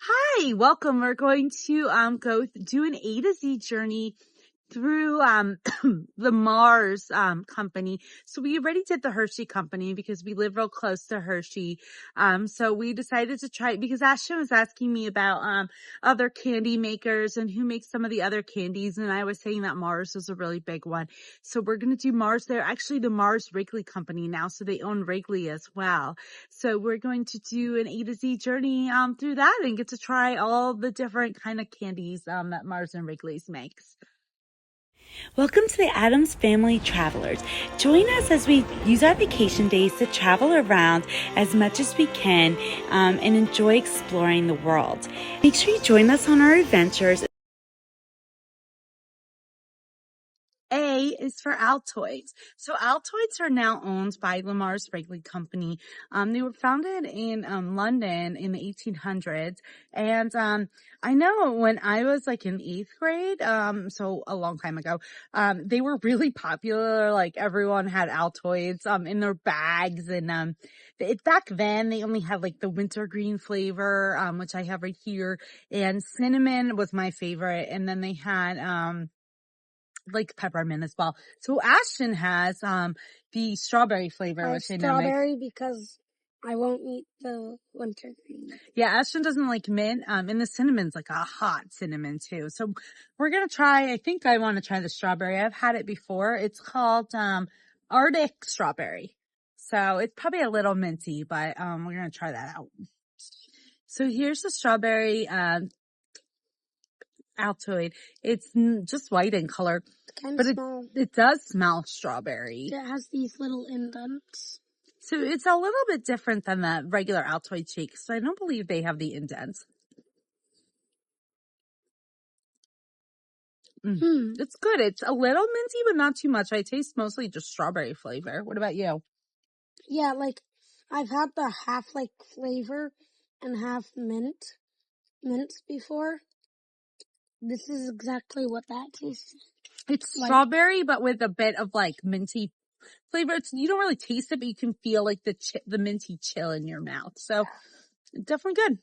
Hi, welcome. We're going to do an A to Z journey through the Mars company. So we already did the Hershey company because we live real close to Hershey. So we decided to try it because Ashton was asking me about other candy makers and who makes some of the other candies, and I was saying that Mars is a really big one. So we're going to do Mars. They're actually the Mars Wrigley company now, so they own Wrigley as well. So we're going to do an A to Z journey through that and get to try all the different kind of candies that Mars and Wrigley's makes. Welcome to the Addams Family Travelers. Join us as we use our vacation days to travel around as much as we can and enjoy exploring the world. Make sure you join us on our adventures. A is for Altoids. So Altoids are now owned by the Mars Wrigley Company. They were founded in London in the 1800s. And I know when I was like in 8th grade, so a long time ago, they were really popular. Like everyone had Altoids in their bags. And back then they only had like the wintergreen flavor, which I have right here. And cinnamon was my favorite. And then they had like peppermint as well. So Ashton has the strawberry flavor, which I know makes. Strawberry because I won't eat the wintergreen. Yeah, Ashton doesn't like mint. And the cinnamon's like a hot cinnamon too. So we're gonna try. I think I want to try the strawberry. I've had it before. It's called Arctic strawberry. So it's probably a little minty, but we're gonna try that out. So here's the strawberry Altoid. It's just white in color, but it does smell strawberry. It has these little indents. So it's a little bit different than the regular Altoid shakes. So I don't believe they have the indents. It's good. It's a little minty, but not too much. I taste mostly just strawberry flavor. What about you? Yeah, like I've had the half like flavor and half mints before. This is exactly what that tastes like. It's strawberry, but with a bit of like minty flavor. You don't really taste it, but you can feel like the minty chill in your mouth. So definitely good.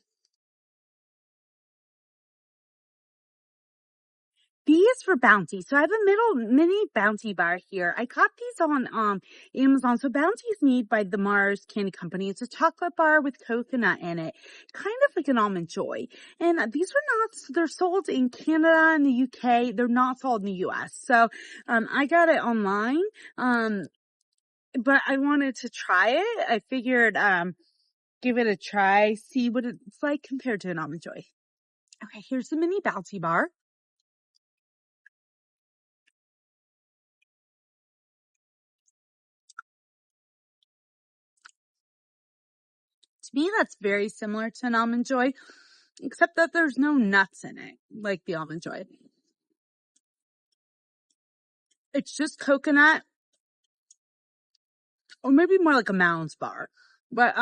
B is for Bounty. So I have a mini Bounty bar here. I got these on Amazon. So Bounty is made by the Mars Candy Company. It's a chocolate bar with coconut in it, kind of like an Almond Joy. And these they're sold in Canada and the UK. They're not sold in the US. So I got it online. But I wanted to try it. I figured give it a try, see what it's like compared to an Almond Joy. Okay, here's the mini Bounty bar. To me, that's very similar to an Almond Joy, except that there's no nuts in it, like the Almond Joy. It's just coconut, or maybe more like a Mounds bar, but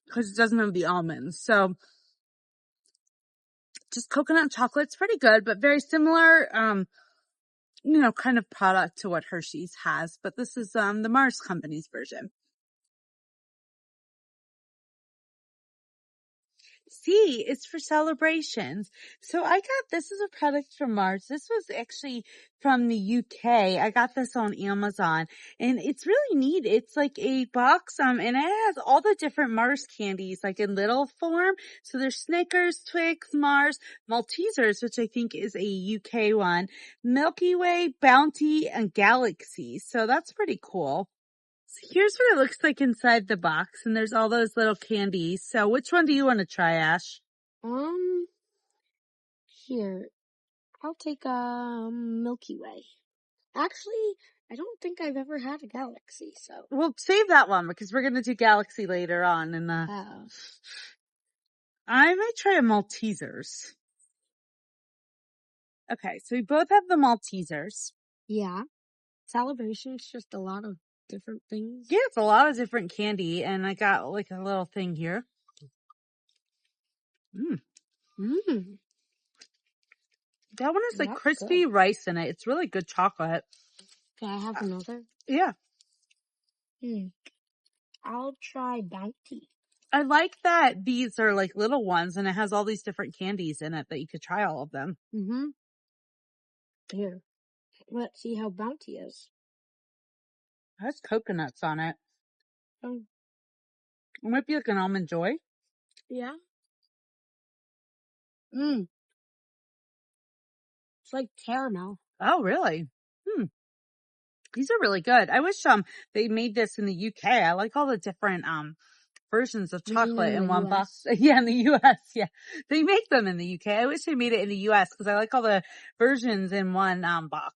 because it doesn't have the almonds. So just coconut and chocolate. It's pretty good, but very similar, kind of product to what Hershey's has. But this is the Mars Company's version. C is for celebrations. So I got, this is a product from Mars. This was actually from the UK. I got this on Amazon and it's really neat. It's like a box, and it has all the different Mars candies, like in little form. So there's Snickers, Twix, Mars, Maltesers, which I think is a UK one, Milky Way, Bounty, and Galaxy. So that's pretty cool. So here's what it looks like inside the box, and there's all those little candies. So which one do you want to try, Ash? Here, I'll take a Milky Way. Actually, I don't think I've ever had a Galaxy, so. We'll save that one because we're going to do Galaxy later on. And I might try a Maltesers. Okay, so we both have the Maltesers. Yeah. Celebration's just a lot of different things. Yeah, it's a lot of different candy, and I got like a little thing here. That one has like crispy rice in it. It's really good chocolate. Can I have another? Yeah. I'll try Bounty. I like that these are like little ones and it has all these different candies in it that you could try all of them. Here, let's see how bounty is. Has coconuts on it. Oh, It might be like an almond joy. yeah. It's like caramel. Oh, really? These are really good. I wish they made this in the UK. I like all the different versions of chocolate in one box. Yeah, in the US. Yeah. They make them in the UK. I wish they made it in the US because I like all the versions in one box.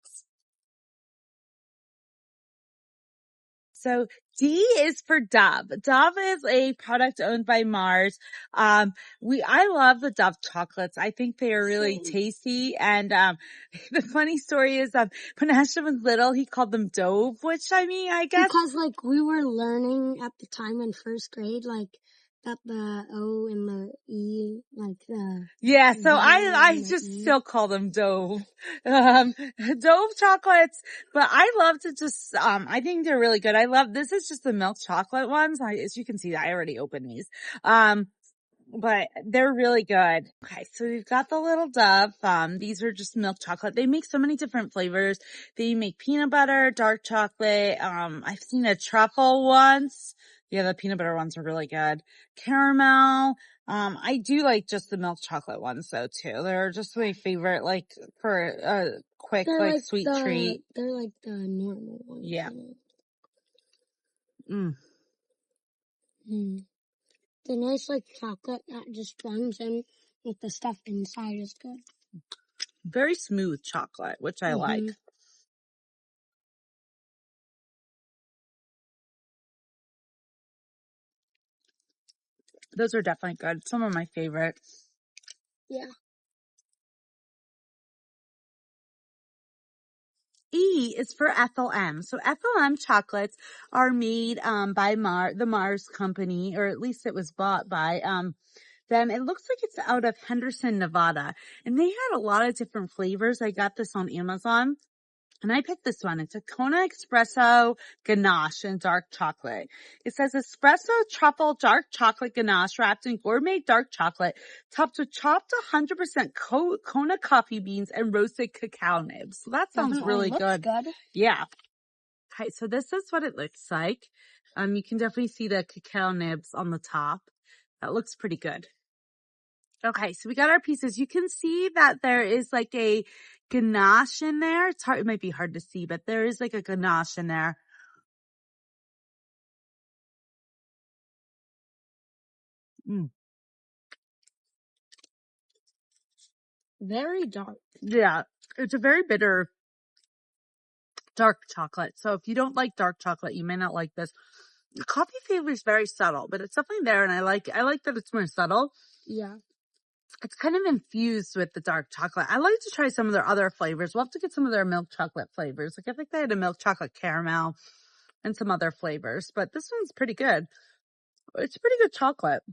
So D is for Dove. Dove is a product owned by Mars. I love the Dove chocolates. I think they are really tasty. And, the funny story is, when Ashton was little, he called them Dove, which I mean, I guess. Because like we were learning at the time in first grade, like that the O and the E, like the. Yeah, so I just still call them Dove. Dove chocolates, but I love to just, I think they're really good. This is just the milk chocolate ones. As you can see, I already opened these. But they're really good. Okay, so we've got the little Dove. These are just milk chocolate. They make so many different flavors. They make peanut butter, dark chocolate. I've seen a truffle once. Yeah, the peanut butter ones are really good. Caramel. I do like just the milk chocolate ones though too. They're just my favorite, like for a quick, like sweet treat. They're like the normal ones. Yeah. The nice like chocolate that just blends in with the stuff inside is good. Very smooth chocolate, which I like. Those are definitely good. Some of my favorites. Yeah. E is for Ethel M. So Ethel M chocolates are made by the Mars company, or at least it was bought by them. It looks like it's out of Henderson, Nevada. And they had a lot of different flavors. I got this on Amazon. And I picked this one. It's a Kona Espresso Ganache in dark chocolate. It says espresso truffle dark chocolate ganache wrapped in gourmet dark chocolate, topped with chopped 100% Kona coffee beans and roasted cacao nibs. So that sounds really good. Yeah. Okay, so this is what it looks like. You can definitely see the cacao nibs on the top. That looks pretty good. Okay, so we got our pieces. You can see that there is like a ganache in there. It might be hard to see, but there is like a ganache in there. Very dark. Yeah, it's a very bitter dark chocolate. So if you don't like dark chocolate, you may not like this. The coffee flavor is very subtle, but it's definitely there, and I like that it's more subtle. Yeah. It's kind of infused with the dark chocolate. I like to try some of their other flavors. We'll have to get some of their milk chocolate flavors. Like I think they had a milk chocolate caramel and some other flavors, but this one's pretty good. It's pretty good chocolate.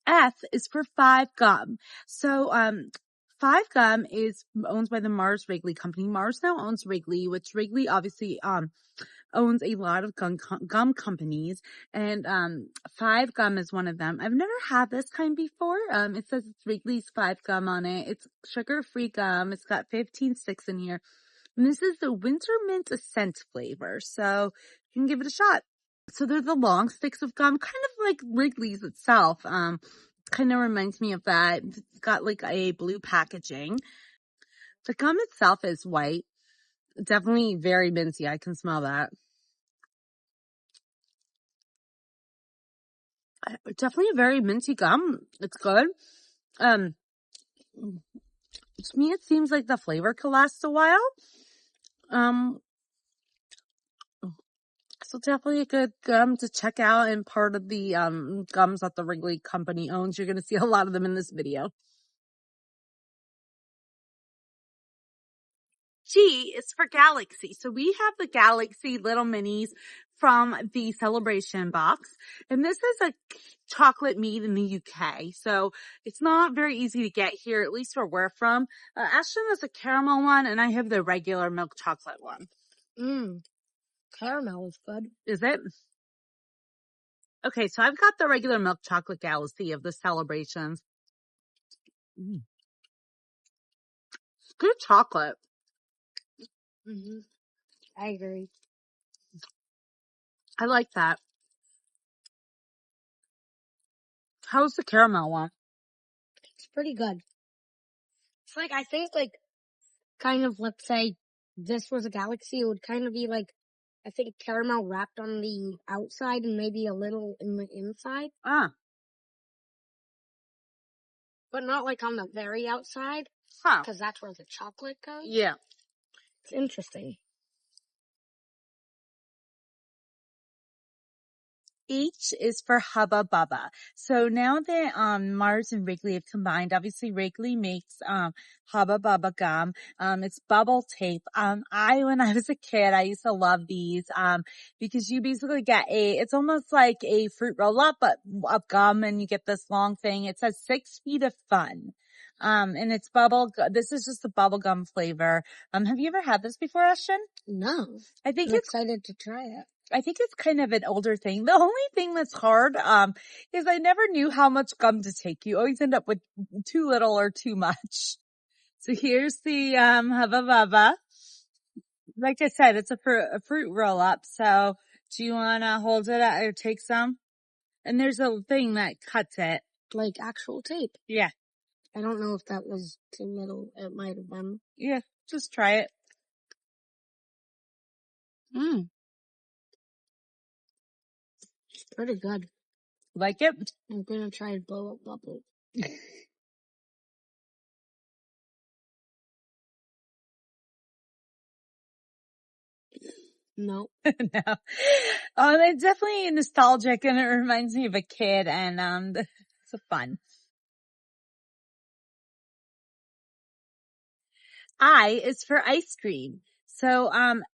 F is for Five Gum. So, Five Gum is owned by the Mars Wrigley company. Mars now owns Wrigley, which Wrigley obviously, owns a lot of gum companies, and Five Gum is one of them. I've never had this kind before. It says it's Wrigley's Five Gum on it. It's sugar-free gum. It's got 15 sticks in here. And this is the winter mint scent flavor, so you can give it a shot. So they're the long sticks of gum, kind of like Wrigley's itself. Kind of reminds me of that. It's got like a blue packaging. The gum itself is white. Definitely very minty. I can smell that. Definitely a very minty gum. It's good. To me, it seems like the flavor could last a while. So definitely a good gum to check out, and part of the gums that the Wrigley company owns. You're going to see a lot of them in this video. G is for Galaxy. So we have the Galaxy little minis from the Celebration box. And this is a chocolate made in the UK. So it's not very easy to get here, at least where we're from. Ashton has a caramel one, and I have the regular milk chocolate one. Caramel is good. Is it? Okay, so I've got the regular milk chocolate galaxy of the celebrations. Good chocolate. I agree. I like that. How's the caramel one? It's pretty good. It's like, I think, like, kind of, let's say this was a galaxy, it would kind of be like, I think caramel wrapped on the outside and maybe a little in the inside. But not like on the very outside. Because that's where the chocolate goes. Yeah. It's interesting. H is for Hubba Bubba. So now that Mars and Wrigley have combined, obviously Wrigley makes Hubba Bubba gum. It's bubble tape. When I was a kid, I used to love these because you basically get it's almost like a fruit roll up but of gum, and you get this long thing. It says 6 feet of fun. And it's this is just a bubble gum flavor. Have you ever had this before, Ashton? No. I'm excited to try it. I think it's kind of an older thing. The only thing that's hard, is I never knew how much gum to take. You always end up with too little or too much. So here's the, Hubba Bubba. Like I said, it's a fruit roll up. So do you want to hold it or take some? And there's a thing that cuts it. Like actual tape. Yeah. I don't know if that was too little. It might have been. Yeah. Just try it. It's pretty good. Like it? I'm gonna try to blow up bubble. No. No. It's definitely nostalgic and it reminds me of a kid, and it's fun. I is for ice cream. So,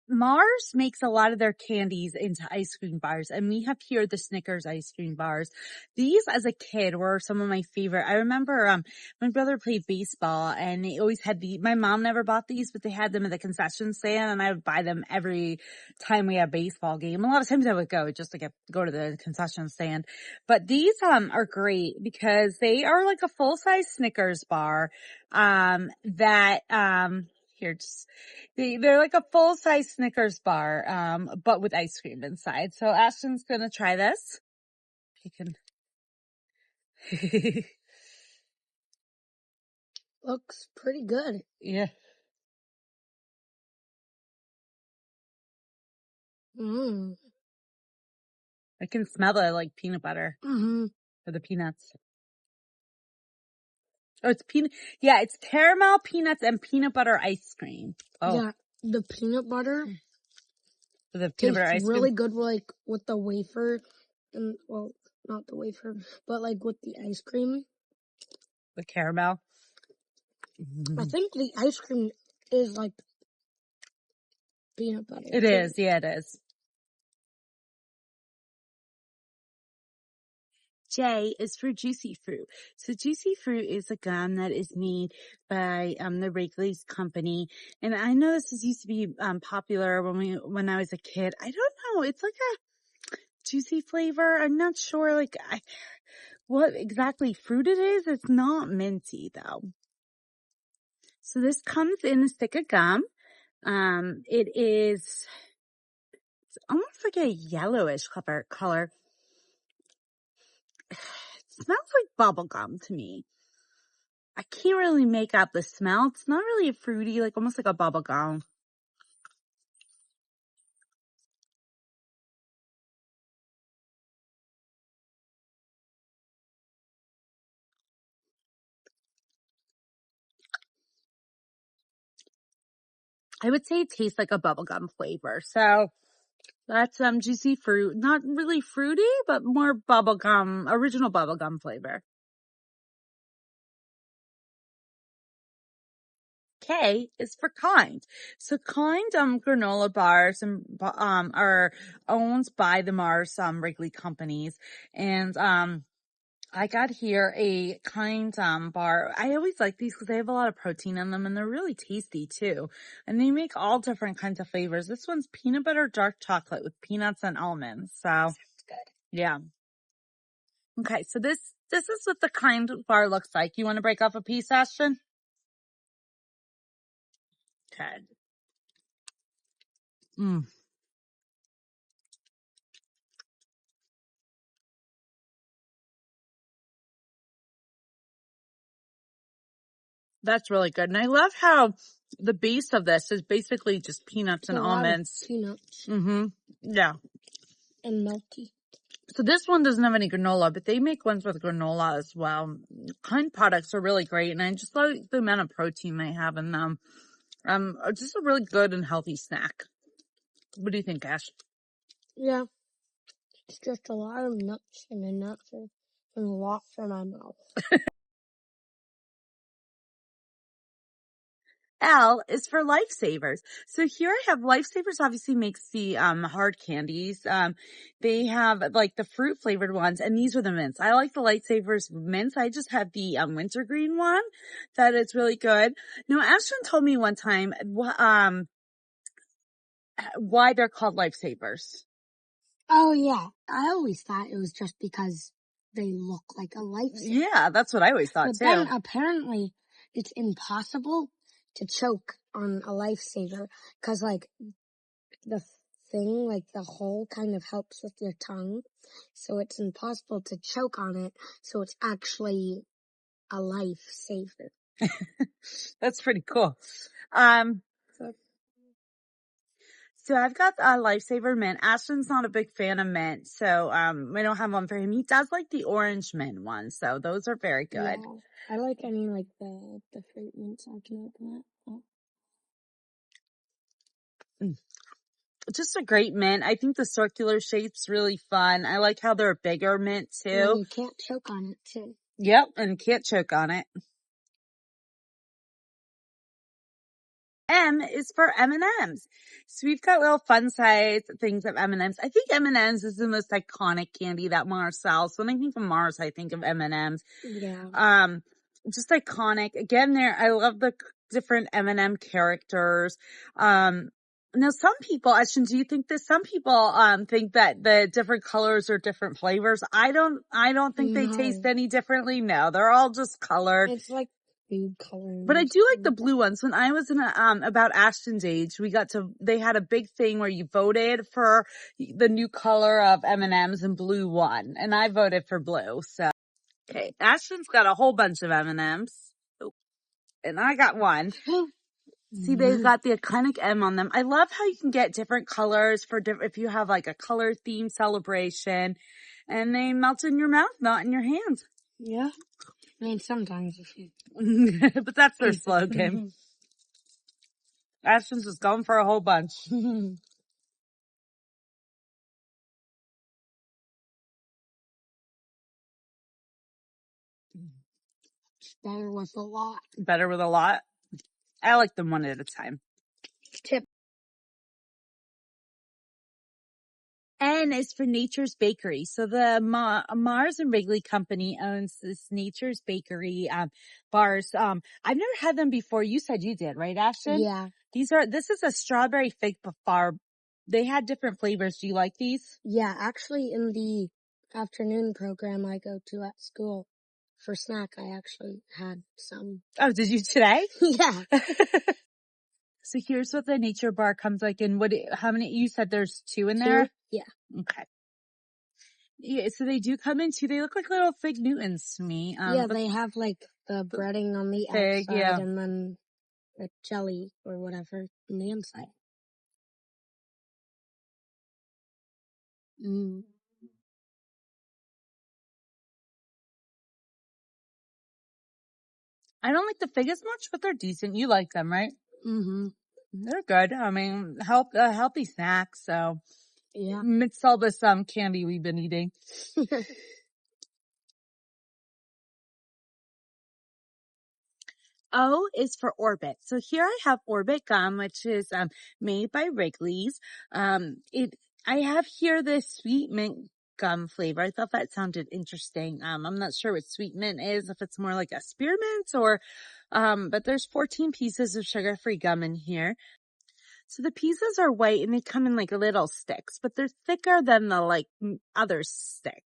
Mars makes a lot of their candies into ice cream bars, and we have here the Snickers ice cream bars. These, as a kid, were some of my favorite. I remember, my brother played baseball, and they always had my mom never bought these, but they had them at the concession stand, and I would buy them every time we had a baseball game. A lot of times I would go just to go to the concession stand. But these, are great because they are like a full-size Snickers bar, they're like a full-size Snickers bar, but with ice cream inside. So Ashton's gonna try this. He can. Looks pretty good. Yeah. I can smell it like peanut butter. Or the peanuts. Oh, it's peanut. Yeah, it's caramel, peanuts, and peanut butter ice cream. Oh. Yeah, the peanut butter. The peanut butter ice cream. Really good, like with the wafer, and well, not the wafer, but like with the ice cream. The caramel. I think the ice cream is like peanut butter. It is, yeah, it is. J is for Juicy Fruit. So Juicy Fruit is a gum that is made by the Wrigley's company, and I know this used to be popular when I was a kid. I don't know. It's like a juicy flavor. I'm not sure what exactly fruit it is. It's not minty though. So this comes in a stick of gum. It's almost like a yellowish color. It smells like bubble gum to me. I can't really make out the smell. It's not really a fruity, like almost like a bubble gum. I would say it tastes like a bubblegum flavor. So that's Juicy Fruit. Not really fruity, but more bubblegum, original bubblegum flavor. K is for Kind. So Kind granola bars are owned by the Mars Wrigley companies, and I got here a kind bar. I always like these because they have a lot of protein in them and they're really tasty too. And they make all different kinds of flavors. This one's peanut butter dark chocolate with peanuts and almonds. So Sounds good. yeah. Okay, so this is what the kind bar looks like. You want to break off a piece, Ashton? Okay. Mm, that's really good. And I love how the base of this is basically just peanuts It's and a lot of almonds. peanuts Mm-hmm. Yeah. and milky. So this one doesn't have any granola, but they make ones with granola as well. Kind products are really great, and I just like the amount of protein they have in them. Just a really good and healthy snack. What do you think, Ash? Yeah, it's just a lot of nuts and a lot for my mouth. L is for Lifesavers. So here I have Lifesavers obviously makes the hard candies. They have like the fruit flavored ones, and these are the mints. I like the Lifesavers mints. I just have the wintergreen one that is really good. Now Ashton told me one time why they're called Lifesavers. Oh yeah, I always thought it was just because they look like a lifesaver. Yeah, that's what I always thought But too. then apparently it's impossible to choke on a lifesaver because like the thing, like the hole kind of helps with your tongue. So it's impossible to choke on it. So it's actually a lifesaver. That's pretty cool. Um, So, so I've got a Lifesaver mint. Ashton's not a big fan of mint, so we don't have one for him. He does like the orange mint one, so those are very good. yeah, I like any like the fruit mints. I can open it. Oh. Just a great mint. I think the circular shape's really fun. I like how they're a bigger mint And too. you can't choke on it too. Yep, and can't choke on it. M is for M&Ms. So we've got little fun size things of M&Ms. I think M&Ms is the most iconic candy that Mars sells. When I think of Mars, I think of M&Ms. Yeah. Just iconic. Again, I love the different M&M characters. Now some people, Ashton, do you think that some people, think that the different colors are different flavors? I don't think they taste No. any differently. No, they're all just colored. It's like food coloring. But I do like the blue ones. When I was in about Ashton's age, they had a big thing where you voted for the new color of M&Ms and blue won. And I voted for blue. So, okay. Ashton's got a whole bunch of M&Ms. Oh, and I got one. See, they've got the iconic M on them. I love how you can get different colors for if you have like a color theme celebration and they melt in your mouth, not in your hands. Yeah. I mean, sometimes if you. But that's their slogan. Ashton's just going for a whole bunch. Better with a lot. Better with a lot. I like them one at a time. Tip. N is for Nature's Bakery. So the Mars and Wrigley company owns this Nature's Bakery bars. I've never had them before. You said you did, right, Ashton? Yeah. This is a strawberry fig bar. They had different flavors. Do you like these? Yeah, actually in the afternoon program I go to at school for snack, I actually had some. Oh, did you today? Yeah. So here's what the nature bar comes like in. How many, you said there's two in there? Yeah. Okay. Yeah, so they do come in two. They look like little fig Newtons to me. Yeah, they have like the breading on the fig, outside yeah. and then the jelly or whatever on the inside. Mm. I don't like the fig as much, but they're decent. You like them, right? Mm-hmm. They're good. I mean, healthy snack. So Yeah. amidst all this candy we've been eating. O is for Orbit. So here I have Orbit gum, which is made by Wrigley's. I have here this sweet mint gum flavor. I thought that sounded interesting. I'm not sure what sweet mint is, if it's more like a spearmint or, but there's 14 pieces of sugar-free gum in here. So the pieces are white and they come in like little sticks, but they're thicker than the like other sticks.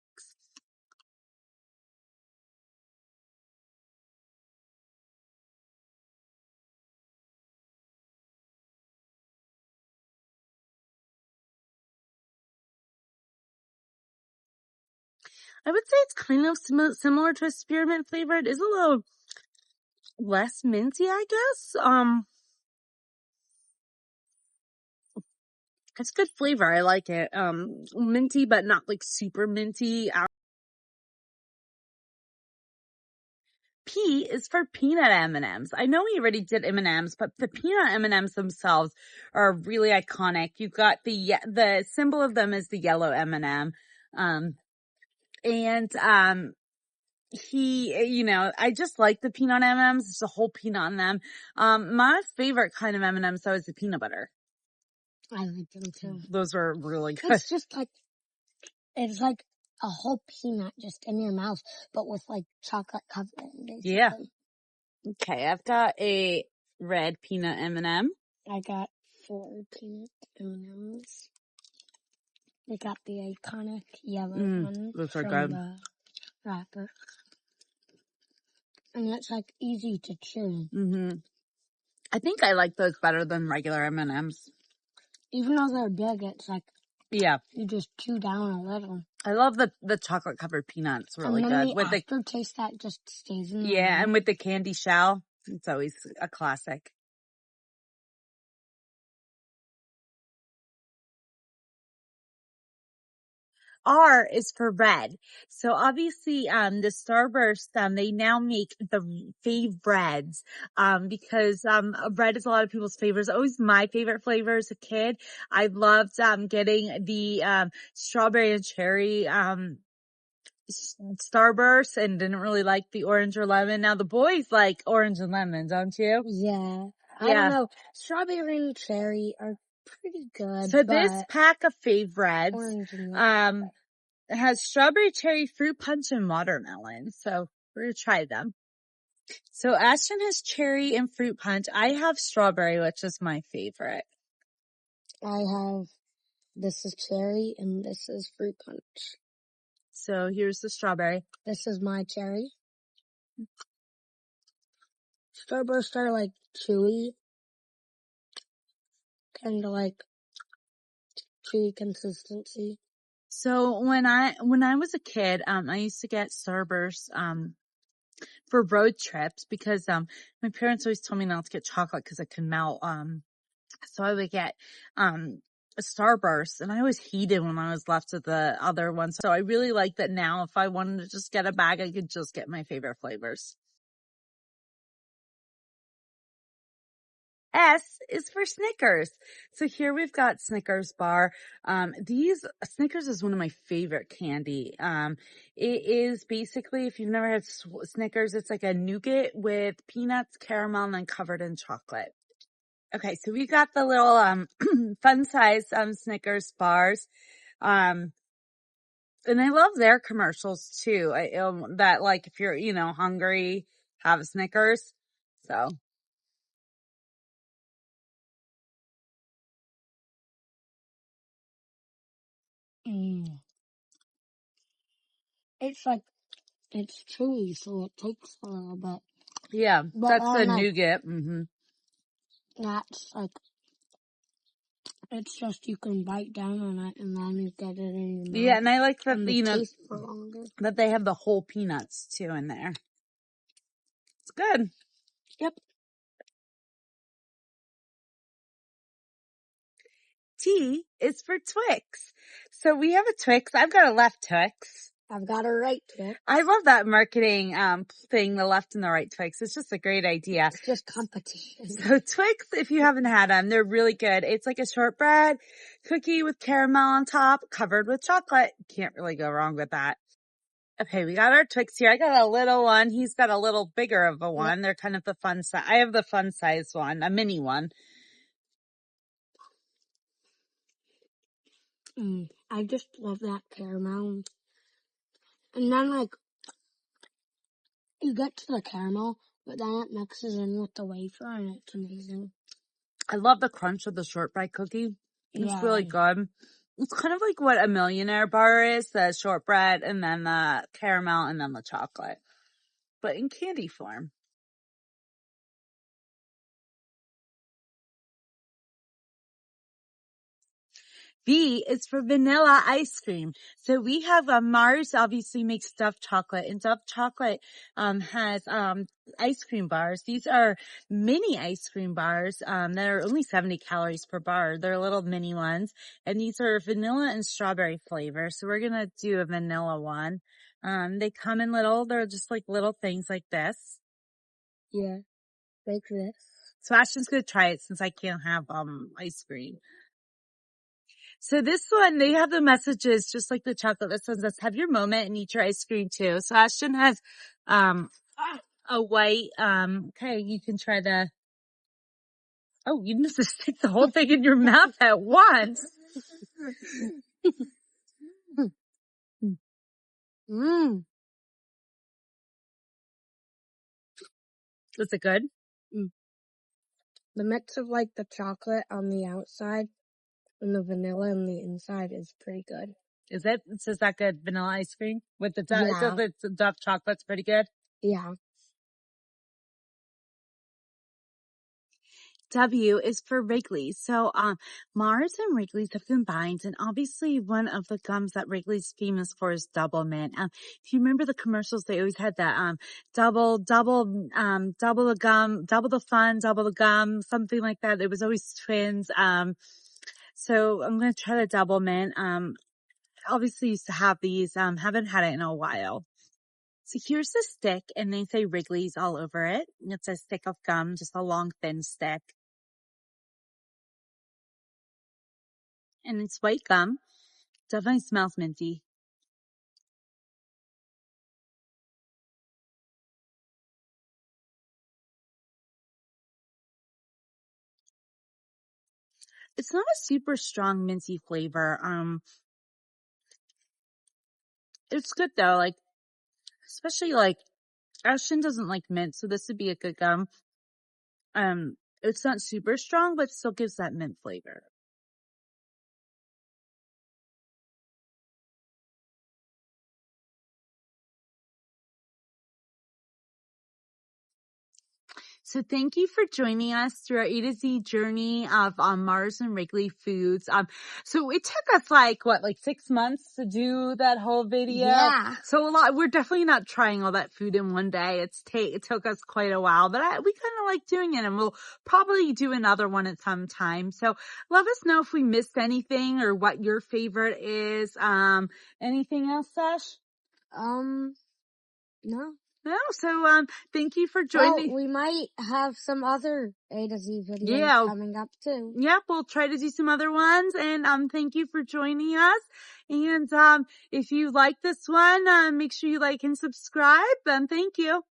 I would say it's kind of similar to a spearmint flavor. It is a little less minty, I guess. It's good flavor. I like it. Minty, but not like super minty. P is for peanut M&Ms. I know we already did M&Ms, but the peanut M&Ms themselves are really iconic. You've got the symbol of them is the yellow M&M. I just like the peanut M&Ms. There's a whole peanut in them. My favorite kind of M&Ms though is the peanut butter. I like them too. Those are really good. It's just like, it's like a whole peanut just in your mouth, but with like chocolate covering, basically. Yeah. Okay, I've got a red peanut M&M. I got 4 peanut M&Ms. They got the iconic yellow one those are from good. the wrapper. And it's like easy to chew. I think I like those better than regular M&Ms. Even though they're big, it's like, yeah, you just chew down a little. I love the chocolate covered peanuts. Really and then good. the With aftertaste that just stays in yeah, mouth. and with the candy shell, it's always a classic. R is for red. So obviously, the Starburst, they now make the fave breads, because, red is a lot of people's favorites. Always my favorite flavor as a kid. I loved, getting the, strawberry and cherry, Starburst and didn't really like the orange or lemon. Now the boys like orange and lemon, don't you? Yeah. I don't know. Strawberry and cherry are pretty good. So this pack of fave breads, orange and lemon. it has strawberry, cherry, fruit punch, and watermelon. So we're going to try them. So Ashton has cherry and fruit punch. I have strawberry, which is my favorite. This is cherry and this is fruit punch. So here's the strawberry. This is my cherry. Starbursts are like chewy. Kind of like chewy consistency. So when I was a kid, I used to get Starburst, for road trips because, my parents always told me not to get chocolate because it can melt. So I would get, a Starburst and I always hated when I was left with the other ones. So I really like that now if I wanted to just get a bag, I could just get my favorite flavors. S is for Snickers. So here we've got Snickers bar. Snickers is one of my favorite candy. It is basically, if you've never had Snickers, it's like a nougat with peanuts, caramel, and then covered in chocolate. Okay, so we got the little, fun size, Snickers bars. And I love their commercials too. That like, if you're, hungry, have a Snickers. So. It's like, it's chewy, so it takes a little bit. Yeah, But that's the nougat. That's like, it's just you can bite down on it and then you get it in your mouth. Yeah, and I like that, taste for longer. that they have the whole peanuts too in there. It's good. Yep. T is for Twix. So we have a Twix. I've got a left Twix. I've got a right Twix. I love that marketing thing, the left and the right Twix. It's just a great idea. It's just competition. So Twix, if you haven't had them, they're really good. It's like a shortbread cookie with caramel on top, covered with chocolate. Can't really go wrong with that. Okay, we got our Twix here. I got a little one. He's got a little bigger of a one. Yep. They're kind of the fun size. I have the fun size one, a mini one. I just love that caramel. And then, like, you get to the caramel, but then it mixes in with the wafer, and it's amazing. I love the crunch of the shortbread cookie. It's really good. It's kind of like what a Millionaire bar is, the shortbread and then the caramel and then the chocolate, but in candy form. V is for vanilla ice cream. So we have Mars obviously makes stuffed chocolate, and stuffed chocolate has ice cream bars. These are mini ice cream bars that are only 70 calories per bar. They're little mini ones, and these are vanilla and strawberry flavor. So we're gonna do a vanilla one. They come in they're just like little things like this. Yeah, like this. So Ashton's gonna try it since I can't have ice cream. So this one, they have the messages just like the chocolate that says, let's have your moment and eat your ice cream too. So Ashton has, a white, okay, you can try you must stick the whole thing in your mouth at once. Mmm. Was it good? The mix of like the chocolate on the outside and the vanilla on the inside is pretty good. Is it? Is that good vanilla ice cream with the Yeah. the dark chocolate's pretty good? Yeah. W is for Wrigley. So, Mars and Wrigley's have combined, and obviously one of the gums that Wrigley's famous for is Double Mint. If you remember the commercials, they always had that, double the gum, double the fun, double the gum, something like that. It was always twins. So I'm going to try the Double Mint. Obviously used to have these, haven't had it in a while. So here's the stick, and they say Wrigley's all over it. It's a stick of gum, just a long, thin stick. And it's white gum. Definitely smells minty. It's not a super strong minty flavor. It's good though. Like, especially like Ashton doesn't like mint, so this would be a good gum. It's not super strong, but still gives that mint flavor. So thank you for joining us through our A to Z journey of Mars and Wrigley foods. So it took us like 6 months to do that whole video. Yeah. So we're definitely not trying all that food in one day. It took us quite a while, but we kind of like doing it, and we'll probably do another one at some time. So let us know if we missed anything or what your favorite is. Anything else, Sash? No. No, so thank you for joining. Well, we might have some other A to Z videos coming up too. Yep, we'll try to do some other ones, and thank you for joining us. And if you like this one, make sure you like and subscribe. Thank you.